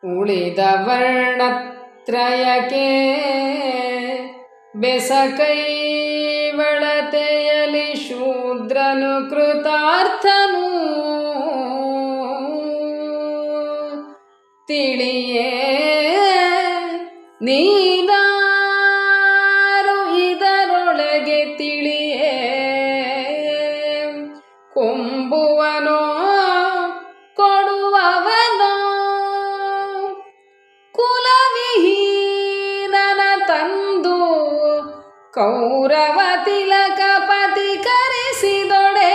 ಉಳಿದ ವರ್ಣತ್ರಯಕ್ಕೆ ಬೆಸಕೈವಳತೆಯಲಿ ಶೂದ್ರನು ಕೃತಾರ್ಥನು ತಿಳಿಯೇ ನೀನಾರು ಇದರೊಳಗೆ ತಿಳಿಯೇ ಕೊಂಬುವನೋ ಕೊಡುವವನೋ ಕುಲವಿಹೀನನ ತಂದು ಕೌರವ ತಿಲಕ ಪತಿಕರಿಸಿದೊಡೆ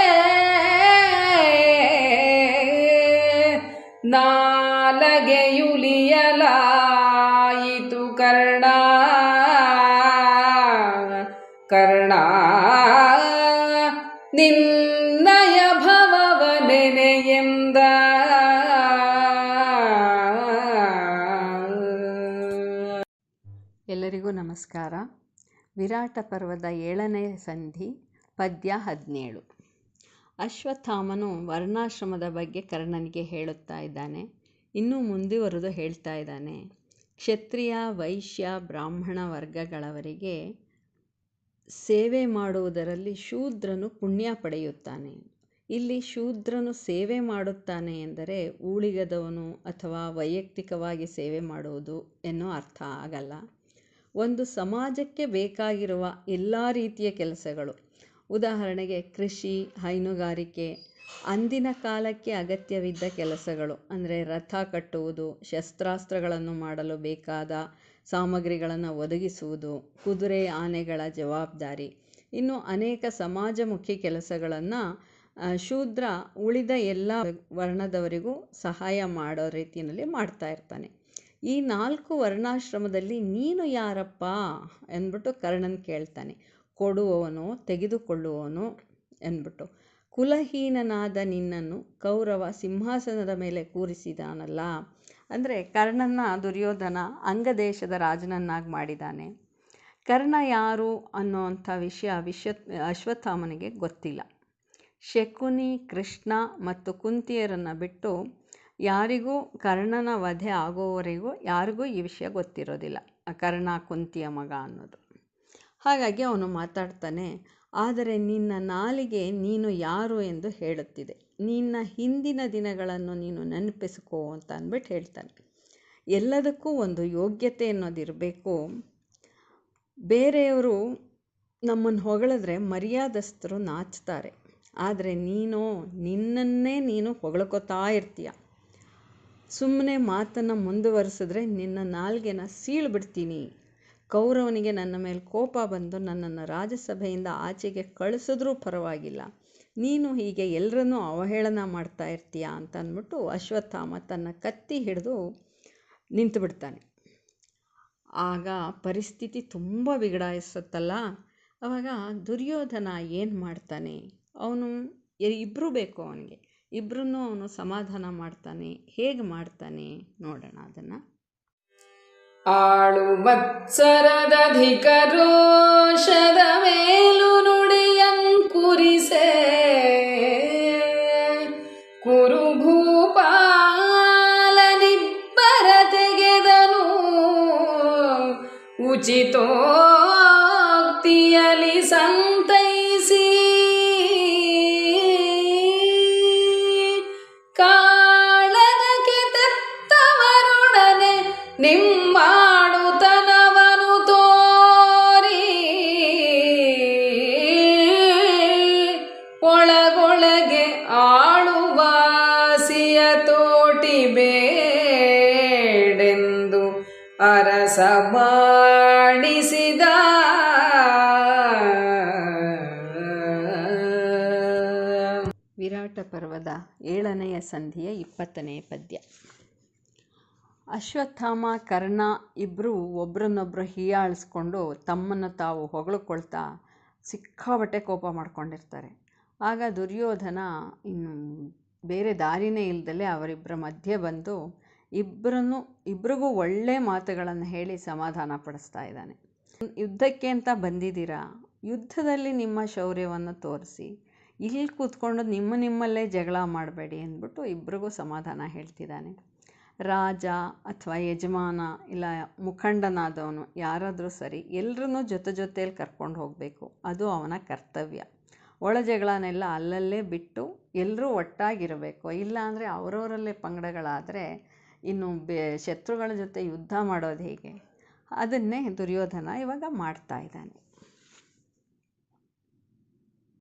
ನಾಲಗೆಯುಲಿಯಲಾಯಿತು ಕರ್ಣ ಕರ್ಣ ನಿನ್ನಯ ಭವವ ನೆನೆಯೆಂದ. ಎಲ್ಲರಿಗೂ ನಮಸ್ಕಾರ. ವಿರಾಟ ಪರ್ವದ 7ನೇ ಸಂಧಿ ಪದ್ಯ 17. ಅಶ್ವತ್ಥಾಮನು ವರ್ಣಾಶ್ರಮದ ಬಗ್ಗೆ ಕರ್ಣನಿಗೆ ಹೇಳುತ್ತಾ ಇದ್ದಾನೆ. ಇನ್ನೂ ಮುಂದುವರೆದು ಹೇಳ್ತಾ ಇದ್ದಾನೆ. ಕ್ಷತ್ರಿಯ, ವೈಶ್ಯ, ಬ್ರಾಹ್ಮಣ ವರ್ಗಗಳವರಿಗೆ ಸೇವೆ ಮಾಡುವುದರಲ್ಲಿ ಶೂದ್ರನು ಪುಣ್ಯ ಪಡೆಯುತ್ತಾನೆ. ಇಲ್ಲಿ ಶೂದ್ರನು ಸೇವೆ ಮಾಡುತ್ತಾನೆ ಎಂದರೆ ಊಳಿಗದವನು ಅಥವಾ ವೈಯಕ್ತಿಕವಾಗಿ ಸೇವೆ ಮಾಡುವುದು ಎನ್ನೋ ಅರ್ಥ ಆಗಲ್ಲ. ಒಂದು ಸಮಾಜಕ್ಕೆ ಬೇಕಾಗಿರುವ ಎಲ್ಲ ರೀತಿಯ ಕೆಲಸಗಳು, ಉದಾಹರಣೆಗೆ ಕೃಷಿ, ಹೈನುಗಾರಿಕೆ, ಅಂದಿನ ಕಾಲಕ್ಕೆ ಅಗತ್ಯವಿದ್ದ ಕೆಲಸಗಳು ಅಂದರೆ ರಥ ಕಟ್ಟುವುದು, ಶಸ್ತ್ರಾಸ್ತ್ರಗಳನ್ನು ಮಾಡಲು ಬೇಕಾದ ಸಾಮಗ್ರಿಗಳನ್ನು ಒದಗಿಸುವುದು, ಕುದುರೆ ಆನೆಗಳ ಜವಾಬ್ದಾರಿ, ಇನ್ನು ಅನೇಕ ಸಮಾಜಮುಖಿ ಕೆಲಸಗಳನ್ನು ಶೂದ್ರ ಉಳಿದ ಎಲ್ಲ ವರ್ಣದವರಿಗೂ ಸಹಾಯ ಮಾಡೋ ರೀತಿಯಲ್ಲಿ ಮಾಡ್ತಾ ಇರ್ತಾನೆ. ಈ 4 ವರ್ಣಾಶ್ರಮದಲ್ಲಿ ನೀನು ಯಾರಪ್ಪ ಎಂದ್ಬಿಟ್ಟು ಕರ್ಣನ್ ಕೇಳ್ತಾನೆ. ಕೊಡುವವನು, ತೆಗೆದುಕೊಳ್ಳುವವನು ಎಂದ್ಬಿಟ್ಟು. ಕುಲಹೀನನಾದ ನಿನ್ನನ್ನು ಕೌರವ ಸಿಂಹಾಸನದ ಮೇಲೆ ಕೂರಿಸಿದಾನಲ್ಲ, ಅಂದರೆ ಕರ್ಣನ ದುರ್ಯೋಧನ ಅಂಗದೇಶದ ರಾಜನನ್ನಾಗಿ ಮಾಡಿದ್ದಾನೆ. ಕರ್ಣ ಯಾರು ಅನ್ನೋವಂಥ ವಿಷಯ ಅಶ್ವತ್ಥಾಮನಿಗೆ ಗೊತ್ತಿಲ್ಲ. ಶಕುನಿ, ಕೃಷ್ಣ ಮತ್ತು ಕುಂತಿಯರನ್ನು ಬಿಟ್ಟು ಯಾರಿಗೂ ಕರ್ಣನ ವಧೆ ಆಗೋವರೆಗೂ ಯಾರಿಗೂ ಈ ವಿಷಯ ಗೊತ್ತಿರೋದಿಲ್ಲ, ಕರ್ಣ ಕುಂತಿಯ ಮಗ ಅನ್ನೋದು. ಹಾಗಾಗಿ ಅವನು ಮಾತಾಡ್ತಾನೆ. ಆದರೆ ನಿನ್ನ ನಾಲಿಗೆ ನೀನು ಯಾರು ಎಂದು ಹೇಳುತ್ತಿದೆ. ನಿನ್ನ ಹಿಂದಿನ ದಿನಗಳನ್ನು ನೀನು ನೆನಪಿಸ್ಕೋ ಅಂತ ಅಂದ್ಬಿಟ್ಟು ಹೇಳ್ತಾನೆ. ಎಲ್ಲದಕ್ಕೂ ಒಂದು ಯೋಗ್ಯತೆ ಅನ್ನೋದಿರಬೇಕು. ಬೇರೆಯವರು ನಮ್ಮನ್ನು ಹೊಗಳಿದ್ರೆ ಮರ್ಯಾದಸ್ಥರು ನಾಚ್ತಾರೆ. ಆದರೆ ನಿನ್ನನ್ನೇ ನೀನು ಹೊಗಳ್ಕೊತಾ ಇರ್ತೀಯ. ಸುಮ್ಮನೆ ಮಾತನ್ನು ಮುಂದುವರಿಸಿದ್ರೆ ನಿನ್ನ ನಾಲ್ಗೆನ ಸೀಳ್ಬಿಡ್ತೀನಿ. ಕೌರವನಿಗೆ ನನ್ನ ಮೇಲೆ ಕೋಪ ಬಂದು ನನ್ನನ್ನು ರಾಜಸಭೆಯಿಂದ ಆಚೆಗೆ ಕಳಿಸಿದ್ರೂ ಪರವಾಗಿಲ್ಲ, ನೀನು ಹೀಗೆ ಎಲ್ಲರನ್ನೂ ಅವಹೇಳನ ಮಾಡ್ತಾ ಇರ್ತೀಯ ಅಂತ ಅಂದ್ಬಿಟ್ಟು ಅಶ್ವತ್ಥಾಮ ತನ್ನ ಕತ್ತಿ ಹಿಡಿದು ನಿಂತುಬಿಡ್ತಾನೆ. ಆಗ ಪರಿಸ್ಥಿತಿ ತುಂಬ ಬಿಗಡಾಯಿಸುತ್ತಲ್ಲ. ಆವಾಗ ದುರ್ಯೋಧನ ಏನು ಮಾಡ್ತಾನೆ? ಅವನು ಇಬ್ಬರೂ ಬೇಕು ಅವನಿಗೆ. ಇಬ್ಬರನ್ನೂ ಅವನು ಸಮಾಧಾನ ಮಾಡ್ತಾನೆ. ಹೇಗೆ ಮಾಡ್ತಾನೆ ನೋಡೋಣ ಅದನ್ನು. ಆಳು ಮತ್ಸರದಧಿಕ ರೋಷದ ಮೇಲು ನುಡಿಯಂಕುರಿಸೆ ಕುರುಭೂಪಾಲನಿಬ್ಬರ ತೆಗೆದನು ಉಚಿತೋಕ್ತಿಯಲಿ ಸಂತೈಸಿ ಕಾಳಗಕ್ಕೆ ತೆತ್ತವರೊಡನೆ ನಿಮ್ಮಾಡುತನವನು ತೋರಿ ಒಳಗೊಳಗೆ ಆಳುವಾಸಿಯ ತೋಟಿ ಬೇಡೆಂದು ಅರಸ ಮಾಡಿಸಿದ. ವಿರಾಟ ಪರ್ವದ 7ನೆಯ ಸಂಧಿಯ 20ನೇ ಪದ್ಯ. ಅಶ್ವತ್ಥಾಮ, ಕರ್ಣ ಇಬ್ಬರು ಒಬ್ರನ್ನೊಬ್ಬರು ಹೀಯಾಳಿಸ್ಕೊಂಡು ತಮ್ಮನ್ನು ತಾವು ಹೊಗಳ್ಕೊಳ್ತಾ ಸಿಕ್ಕಾಬಟ್ಟೆ ಕೋಪ ಮಾಡ್ಕೊಂಡಿರ್ತಾರೆ. ಆಗ ದುರ್ಯೋಧನ ಇನ್ನು ಬೇರೆ ದಾರಿನೇ ಇಲ್ಲದಲೇ ಅವರಿಬ್ಬರ ಮಧ್ಯೆ ಬಂದು ಇಬ್ಬರಿಗೂ ಒಳ್ಳೆ ಮಾತುಗಳನ್ನು ಹೇಳಿ ಸಮಾಧಾನ ಪಡಿಸ್ತಾ ಇದ್ದಾನೆ. ಯುದ್ಧಕ್ಕೆ ಅಂತ ಬಂದಿದ್ದೀರಾ, ಯುದ್ಧದಲ್ಲಿ ನಿಮ್ಮ ಶೌರ್ಯವನ್ನು ತೋರಿಸಿ, ಇಲ್ಲಿ ಕೂತ್ಕೊಂಡು ನಿಮ್ಮಲ್ಲೇ ಜಗಳ ಮಾಡಬೇಡಿ ಅಂದ್ಬಿಟ್ಟು ಇಬ್ಬರಿಗೂ ಸಮಾಧಾನ ಹೇಳ್ತಿದ್ದಾನೆ. ರಾಜ ಅಥವಾ ಯಜಮಾನ ಇಲ್ಲ ಮುಖಂಡನಾದವನು ಯಾರಾದರೂ ಸರಿ ಎಲ್ಲರನ್ನೂ ಜೊತೆಯಲ್ಲಿ ಕರ್ಕೊಂಡು ಹೋಗಬೇಕು. ಅದು ಅವನ ಕರ್ತವ್ಯ. ಒಳ ಜಗಳನೆಲ್ಲ ಅಲ್ಲಲ್ಲೇ ಬಿಟ್ಟು ಎಲ್ಲರೂ ಒಟ್ಟಾಗಿರಬೇಕು. ಇಲ್ಲಾಂದರೆ ಅವರವರಲ್ಲೇ ಪಂಗಡಗಳಾದರೆ ಇನ್ನು ಶತ್ರುಗಳ ಜೊತೆ ಯುದ್ಧ ಮಾಡೋದು ಹೇಗೆ? ಅದನ್ನೇ ದುರ್ಯೋಧನ ಇವಾಗ ಮಾಡ್ತಾ ಇದ್ದಾನೆ.